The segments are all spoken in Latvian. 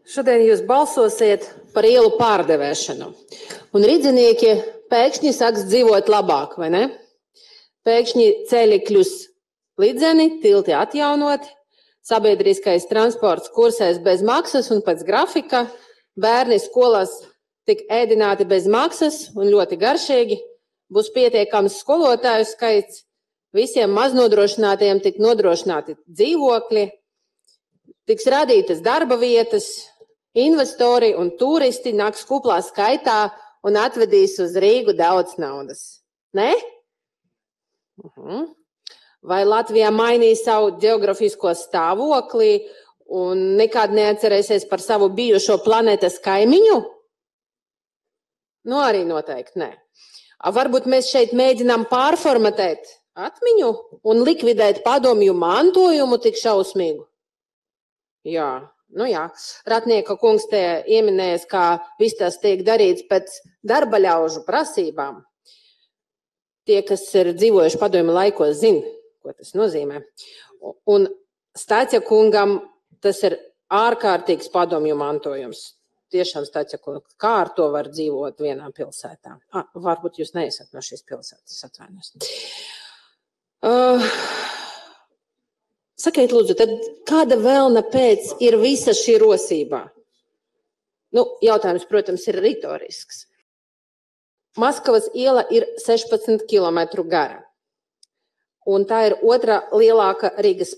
Šodien jūs balsosiet par ielu pārdevēšanu. Un rīdzinieki pēkšņi sāks dzīvot labāk, vai ne? Pēkšņi ceļi kļūs līdzeni, tilti atjaunoti, sabiedriskais transports kursēs bez maksas un pēc grafika, bērni skolās tik ēdināti bez maksas un ļoti garšīgi, būs pietiekams skolotāju skaits, visiem maznodrošinātiem tik nodrošināti dzīvokļi, tiks radītas darba vietas, investori un turisti nāks kuplā skaitā un atvedīs uz Rīgu daudz naudas. Ne? Vai Latvijā mainīs savu geografisko stāvokli un nekad neatcerēsies par savu bijušo planētas kaimiņu? Nu, arī noteikti nē. Varbūt mēs šeit mēģinām pārformatēt atmiņu un likvidēt padomju mantojumu tik šausmīgu. Jā. Ratnieka kungs te ieminējas, kā viss tas tiek darīts pēc darba ļaužu prasībām. Tie, kas ir dzīvojuši padomju laikos, zina, ko tas nozīmē. Un Stācija kungam tas ir ārkārtīgs padomju mantojums. Tiešām Stācija kungs, kā ar to var dzīvot vienā pilsētā? Varbūt jūs neesat no šīs pilsētas, atvainojos. Sakiet, lūdzu, tad kāda vēlna pēc ir visa šī rosībā? Jautājums, protams, ir ritorisks. Maskavas iela ir 16 kilometru gara, un tā ir otrā lielākā Rīgas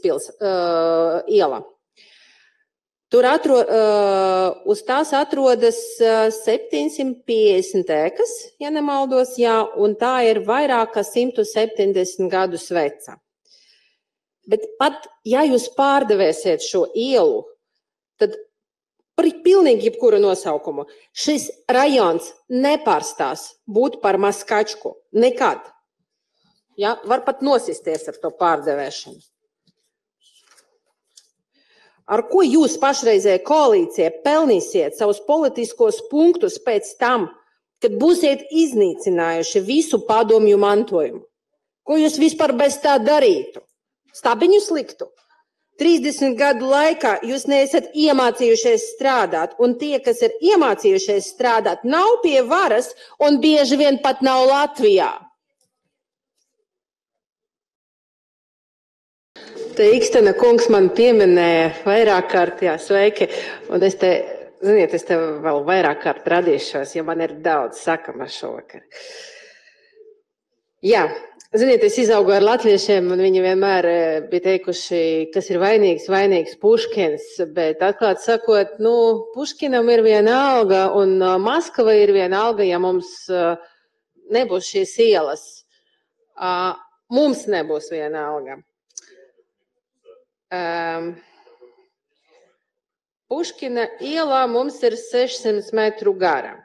iela. Tur uz tās atrodas 750 ēkas, ja nemaldos, un tā ir vairāk kā 170 gadus veca. Bet pat, ja jūs pārdevēsiet šo ielu, tad par pilnīgi jebkuru nosaukumu šis rajons nepārstās būt par Maskačku. Nekad. Var pat nosisties ar to pārdevēšanu. Ar ko jūs pašreizējā koalīcija pelnīsiet savus politiskos punktus pēc tam, kad būsiet iznīcinājuši visu padomju mantojumu? Ko jūs vispār bez tā darītu? Stabiņu sliktu. 30 gadu laikā jūs neesat iemācījušies strādāt, un tie, kas ir iemācījušies strādāt, nav pie varas un bieži vien pat nav Latvijā. Te Ikstena kungs man pieminēja vairāk kārt, sveiki, un es te vēl vairāk kārt radīšos, jo man ir daudz sakama šovakar. Ziniet, es izaugu ar latviešiem, un viņi vienmēr bija teikuši, kas ir vainīgs Puškins, bet atklāt sakot, Puškinam ir viena alga, un Maskava ir viena alga, ja mums nebūs šīs ielas. Mums nebūs viena alga. Puškina ielā mums ir 600 metru gara.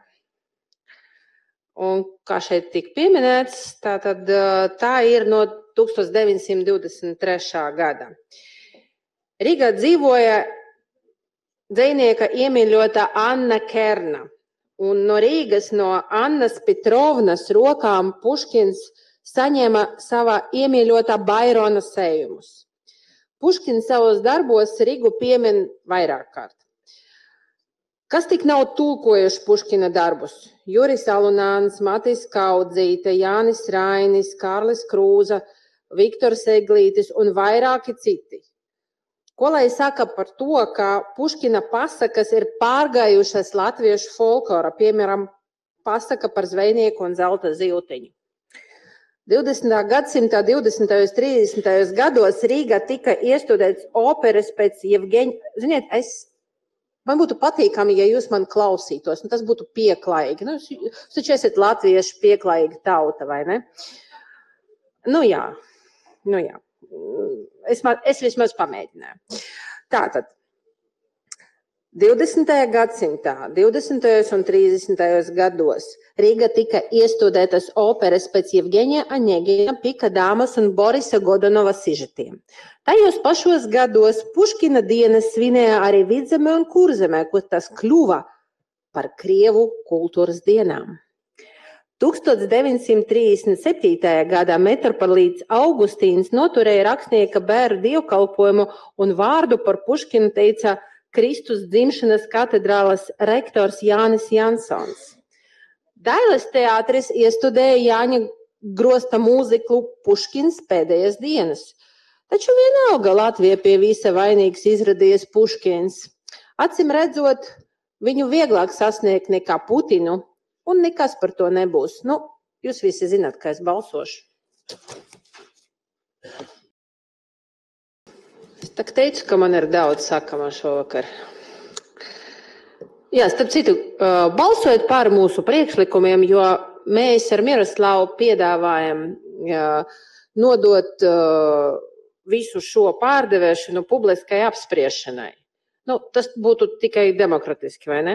Un, kā šeit tika pieminēts, tā ir no 1923. gada. Rīgā dzīvoja dzejnieka iemīļotā Anna Kerna. Un no Rīgas, no Annas Petrovnas rokām Puškins saņēma savā iemīļotā Bairona sējumus. Puškins savos darbos Rīgu piemin vairāk kārt. Kas tik nav tulkojuši Puškina darbus? Juris Alunāns, Matis Kaudzīte, Jānis Rainis, Kārlis Krūza, Viktors Eglītis un vairāki citi. Ko lai saka par to, ka Puškina pasakas ir pārgājušas latviešu folklora, piemēram, pasaka par zvejnieku un zelta ziltiņu. 20. gadsimta 20. un 30. gados Rīgā tika iestudēts operas pēc Jevgeņa. Ziniet, man būtu patīkami, ja jūs man klausītos, un tas būtu pieklājīgi. Jūs taču esat latvieši pieklājīga tauta, vai ne? Jā. Es vismaz pamēģināju. Tātad, 20. gadsimtā, 20. un 30. gados Rīga tika iestudētas operas pēc Jevgeņa Aņegina, Pika Dāmas un Borisa Godunova sižetiem. Tajos pašos gados Puškina dienas svinēja arī Vidzemē un Kurzemē, kur tas kļuva par Krievu kultūras dienām. 1937. gadā metropolīts Augustīns noturēja rakstnieka bēru dievkalpojumu un vārdu par Puškinu teica Kristus dzimšanas katedrāles rektors Jānis Jansons. Dailes teātris iestudēja Jāņa Grosta mūziklu Puškins pēdējās dienas. Taču vienalga Latvija pie visa vainīgs izradies Puškins. Acim redzot, viņu vieglāk sasniegt nekā Putinu, un nekas par to nebūs. Nu, jūs visi zināt, kā es balsošu. Es tā teicu, ka man ir daudz sakamā šovakar. Jā, starp citu, balsojot par mūsu priekšlikumiem, jo mēs ar Miroslavu piedāvājam nodot visu šo pārdevēšanu publiskai apspriešanai. Nu, tas būtu tikai demokratiski, vai ne?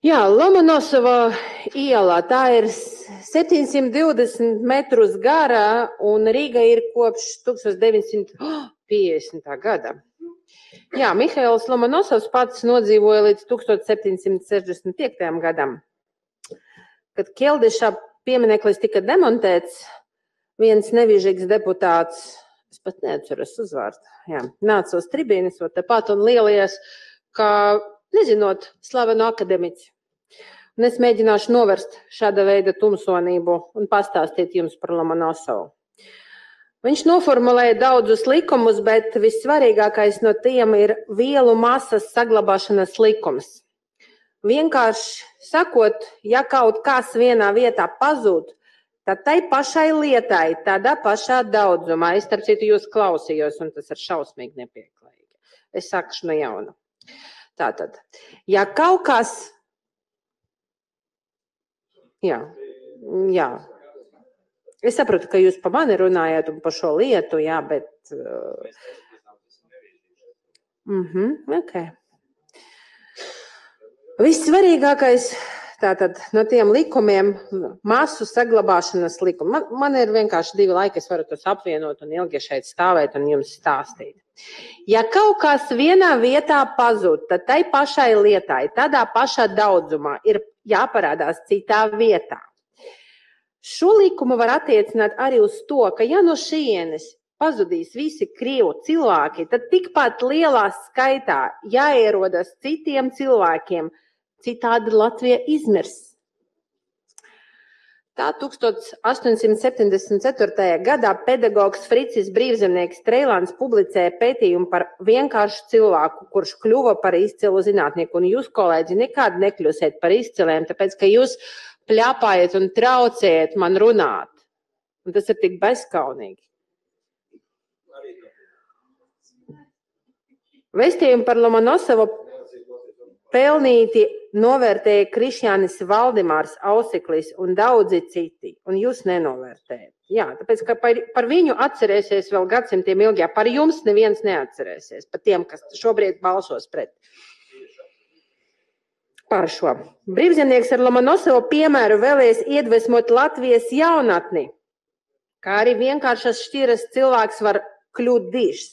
Jā, Lomonosova iela, tā ir 720 metrus gara un Rīga ir kopš 1950. Gada. Jā, Mihails Lomonosovs pats nodzīvoja līdz 1765. Gadam. Kad Keldiša piemineklis tika demontēts, viens nevižīgs deputāts, es pat neatceros uzvārdu, nāca uz tribīnes tepat un lielījās, kā nezinot slavenu akademiķi. Un es mēģināšu novērst šāda veida tumsonību un pastāstīt jums par Lomonosovu. Viņš noformulēja daudzus likumus, bet vissvarīgākais no tiem ir vielu masas saglabāšanas likums. Vienkārši sakot, ja kaut kas vienā vietā pazūd, tad tai pašai lietai, tādā pašā daudzumā. Es starp citu jūs klausījos, un tas ir šausmīgi nepieklājīgi. Es sākšu no jauna. Tātad, ja kaut kas... Jā. Es saprotu, ka jūs pa mani runājat un par šo lietu, jā, bet... Okay. Vissvarīgākais tātad no tiem likumiem masu saglabāšanas likumi. Man ir vienkārši 2 laiki, es varu tos apvienot un ilgi šeit stāvēt un jums stāstīt. Ja kaut kas vienā vietā pazūd, tad tai pašai lietai, tādā pašā daudzumā ir jāparādās citā vietā. Šo likumu var attiecināt arī uz to, ka ja no šienes pazudīs visi krievu cilvēki, tad tikpat lielā skaitā jāierodas citiem cilvēkiem, citādi Latvija izmirs. Tā 1874. gadā pedagogs Fricis Brīvzemnieks Treilāns publicēja pētījumu par vienkāršu cilvēku, kurš kļuva par izcilu zinātnieku. Un jūs, kolēģi, nekad nekļūsiet par izciliem, tāpēc, ka jūs pļāpājat un traucējat man runāt. Un tas ir tik bezkaunīgi. Vēstījumu par Lomonosovu pelnīti novērtēja Krišjānis Valdemārs Ausiklis un daudzi citi, un jūs nenovērtējat. Jā, tāpēc, ka par viņu atcerēsies vēl gadsimtiem ilgi, par jums neviens neatcerēsies, par tiem, kas šobrīd balsos pret. Par šo. Brīvzemnieks ar Lomonosovu piemēru vēlēs iedvesmot Latvijas jaunatni, kā arī vienkāršas šķiras cilvēks var kļūt dižs.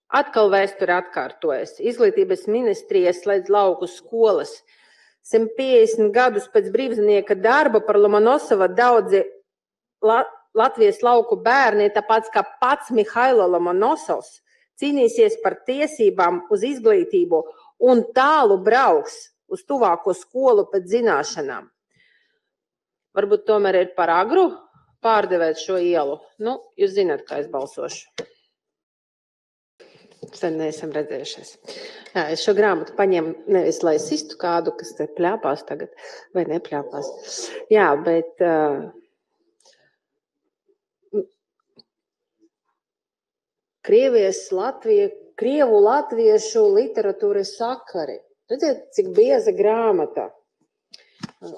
Atkal vēsture atkārtojas. Izglītības ministrija slēdz lauku skolas. 150 gadus pēc brīvzemnieka darba par Lomonosova daudzi Latvijas lauku bērni, tāpēc kā pats Mihailo Lomonosovs, cīnīsies par tiesībām uz izglītību un tālu brauks uz tuvāko skolu pēc zināšanām. Varbūt tomēr ir par agru pārdevēt šo ielu. Nu, jūs zināt, kā es balsošu. Sen neesam redzējušies. Jā, es šo grāmatu paņemu nevis, lai sistu kādu, kas te pļāpās tagad, vai nepļāpās. Jā, bet Krievu latviešu literatūras sakari. Redziet, cik bieza grāmata.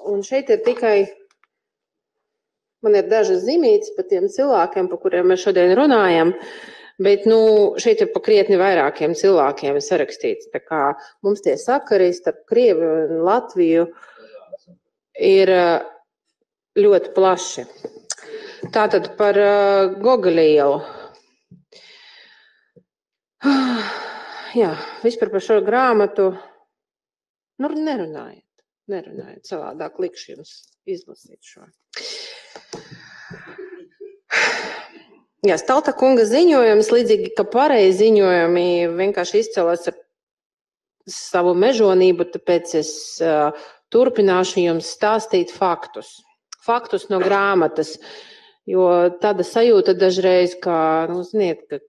Un šeit ir tikai, man ir dažas zīmītes par tiem cilvēkiem, par kuriem mēs šodien runājam, bet, šeit ir pa krietni vairākiem cilvēkiem sarakstīts. Tā kā mums tie sakari starp Krievu un Latviju ir ļoti plaši. Tātad par Gogoļa ielu. Jā, vispār par šo grāmatu, nerunājiet, savādāk likšu jums izlasīt šo. Jā, Stalta kunga ziņojums, līdzīgi, ka pārējie ziņojumi vienkārši izcelās ar savu mežonību, tāpēc es turpināšu jums stāstīt faktus. Faktus no grāmatas, jo tāda sajūta dažreiz, ka, ziniet, ka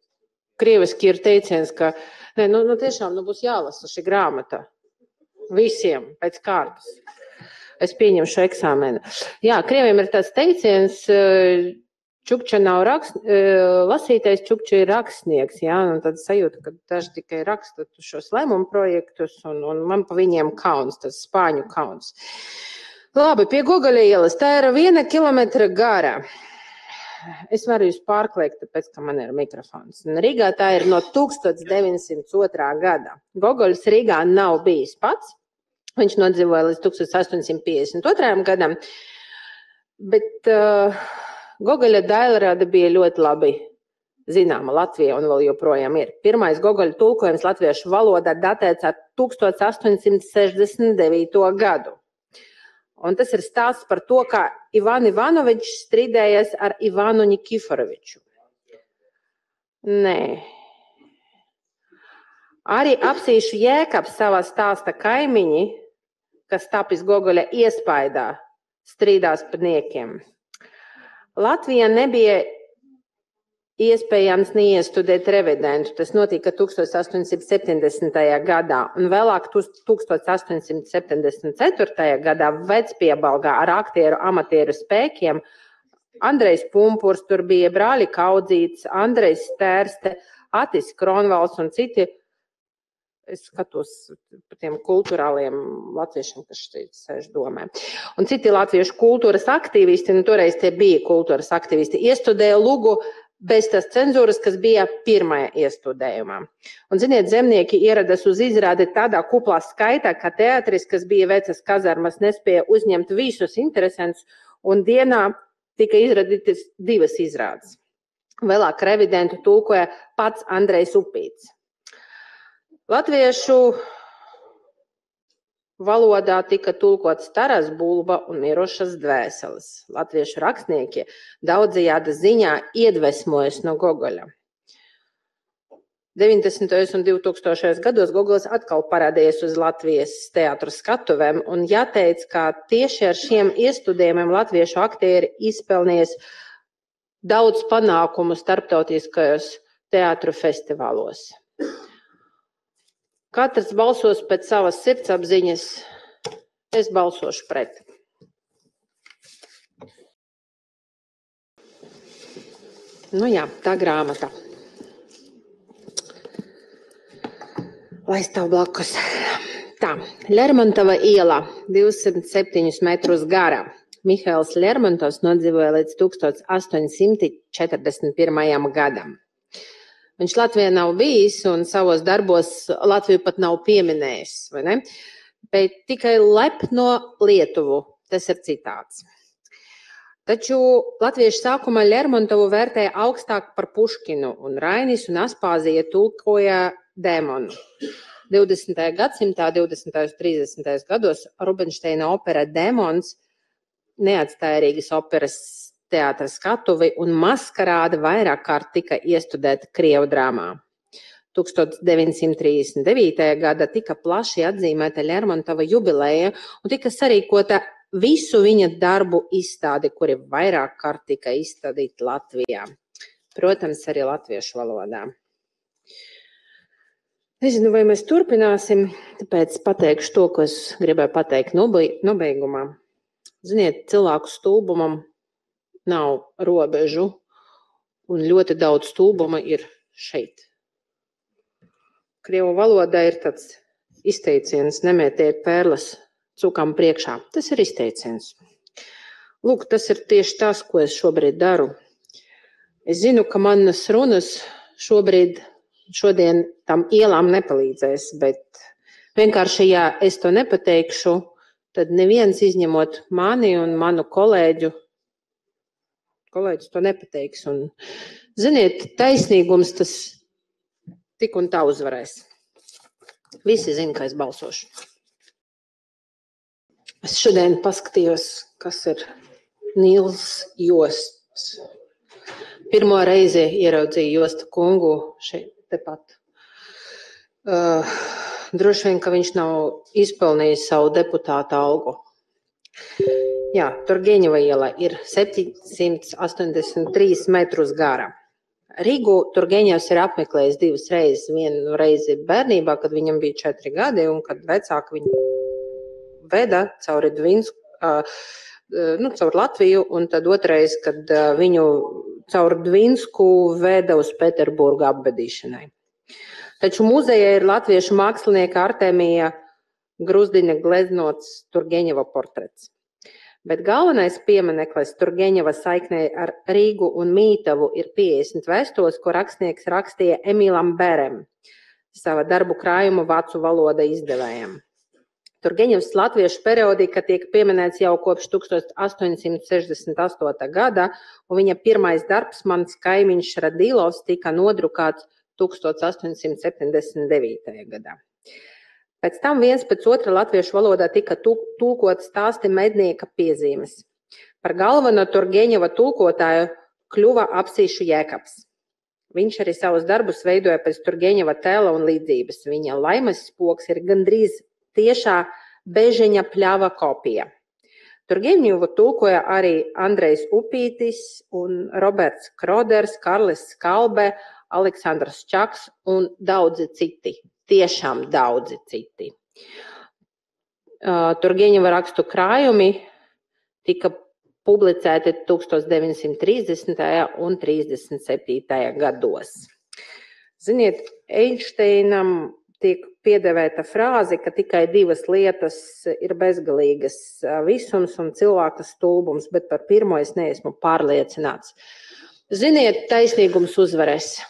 krieviski ir teiciens, ka tiešām būs jālasa šī grāmata visiem pēc kārtas. Es pieņemšu eksāmenu. Jā, krieviem ir tāds teiciens, Čukča nav lasītais, Čukča ir rakstnieks. Jā, un tad sajūta, ka daži tikai raksta šos lēmumu projektus, un man pa viņiem kauns, tas spāņu kauns. Labi, pie Gogoļa ielas. Tā ir 1 kilometra gara. Es varu jūs pārkliegt, tāpēc, ka man ir mikrofons. Rīgā tā ir no 1902. gada. Gogoļs Rīgā nav bijis pats. Viņš nodzīvoja līdz 1852. gadam, bet Gogoļa dailrāde bija ļoti labi zināma Latvijā un vēl joprojām ir. Pirmais Gogoļa tulkojums latviešu valodā datēts ar 1869. gadu. Un tas ir stāsts par to, kā Ivan Ivanovičs strīdējies ar Ivanu Nikiforoviču. Nē. Arī Apsīšu Jēkabs savā stāsta kaimiņi, kas tapis Gogoļa iespaidā, strīdās par niekiem. Latvijā nebija iespējams neiestudēt revidentu. Tas notika 1870. gadā, un vēlāk 1874. gadā Vecpiebalgā ar amatieru spēkiem Andrejs Pumpurs, tur bija brāļi Kaudzīts, Andrejs Stērste, Atis Kronvalds un citi. Es skatos par tiem kultūrāliem latviešiem, kas šeit sēž domē. Un citi latviešu kultūras aktīvisti, toreiz tie bija kultūras aktīvisti, iestudēja Lugu bez tās cenzūras, kas bija pirmajā iestudējumā. Un, ziniet, zemnieki ieradas uz izrādi tādā kuplā skaitā, ka teatris, kas bija vecas kazarmas, nespēja uzņemt visus interesantus, un dienā tika izradītas 2 izrādes. Vēlāk revidentu tulkoja pats Andrejs Upīts. Latviešu valodā tika tulkots Taras Bulba un Mirošas dvēseles. Latviešu rakstnieki daudzajāda ziņā iedvesmojas no Gogoļa. 90. un 2000. gados Gogols atkal parādījies uz Latvijas teātru skatuvēm un jāteic, ka tieši ar šiem iestudējumiem latviešu aktieri izpelnījies daudz panākumu starptautiskajos teātru festivālos. Katrs balsos pēc savas sirdsapziņas, es balsošu pret. Jā, tā grāmata. Lai stāv blakus. Tā, Lermontova iela, 207 metrus gara. Mihails Lermontovs nodzīvoja līdz 1841. gadam. Viņš Latvijā nav bijis un savos darbos Latviju pat nav pieminējis, vai ne? Bet tikai lepno Lietuvu, tas ir citāts. Taču latvieši sākumā Lermontovu vērtēja augstāk par Puškinu, un Rainis un Aspāzija tulkoja Demonu. 20. gadsimtā, 20. un 30. gados Rubinšteina opera Demons neatstāja Rīgas operas teātra skatuvi un maskarāde vairāk kārt tika iestudēta krievu drāmā. 1939. gada tika plaši atzīmēta Lermontova jubileja un tika sarīkota visu viņa darbu izstādi, kuri vairāk kārt tika izstādīti Latvijā. Protams, arī latviešu valodā. Nezinu, vai mēs turpināsim, tāpēc pateikšu to, ko es gribēju pateikt nobeigumā. Ziniet, cilvēku stulbumam nav robežu, un ļoti daudz stulbuma ir šeit. Krievu valodā ir tāds izteiciens, nemētiet pērles cukam priekšā. Tas ir izteiciens. Lūk, tas ir tieši tas, ko es šobrīd daru. Es zinu, ka manas runas šodien tam ielām nepalīdzēs, bet vienkārši, ja es to nepateikšu, tad neviens izņemot mani un manu kolēģis to nepateiks. Un, ziniet, taisnīgums tas tik un tā uzvarēs. Visi zina, ka es balsošu. Es šodien paskatījos, kas ir Nils Josts pirmo reizi ieraudzīju Jostu kungu šeit tepat. Droši vien, ka viņš nav izpelnījis savu deputāta algu. Jā, Turgeņeva iela ir 783 metrus gara. Rīgu Turgeņevs ir apmeklējis 2 reizes. Vienu reizi bērnībā, kad viņam bija 4 gadi, un kad vecāki viņu veda caur Latviju, un tad otrais, kad viņu caur Dvinsku veda uz Pēterburgu apbedīšanai. Taču muzejā ir latviešu mākslinieka Artemija Gruzdiņa gleznots Turgeņeva portrets. Bet galvenais piemineklis Turgeņeva saiknē ar Rīgu un Mītavu ir 50 vēstules, ko rakstnieks rakstīja Emīlam Berem, sava darbu krājumu vācu valoda izdevējam. Turgeņevs latviešu periodika tiek pieminēts jau kopš 1868. gada, un viņa pirmais darbs, Mans kaimiņš Radilovs, tika nodrukāts 1879. gadā. Pēc tam viens pēc otra latviešu valodā tika tulkot stāsti mednieka piezīmes. Par galveno Turgeņeva tulkotāju kļuva Apsīšu Jēkabs. Viņš arī savus darbus veidoja pēc Turgeņeva tēla un līdzības. Viņa laimes spoks ir gandrīz tiešā Bežeņa pļava kopija. Turgeņevu tulkoja arī Andrejs Upītis un Roberts Kroders, Karlis Skalbe, Aleksandrs Čaks un daudzi citi. Tiešām daudzi citi. Turgeņeva rakstu krājumi tika publicēti 1930. un 37. gados. Ziniet, Einšteinam tiek piedēvēta frāze, ka tikai 2 lietas ir bezgalīgas - visums un cilvēka stulbums, bet par pirmo es neesmu pārliecināts. Ziniet, taisnīgums uzvarēs.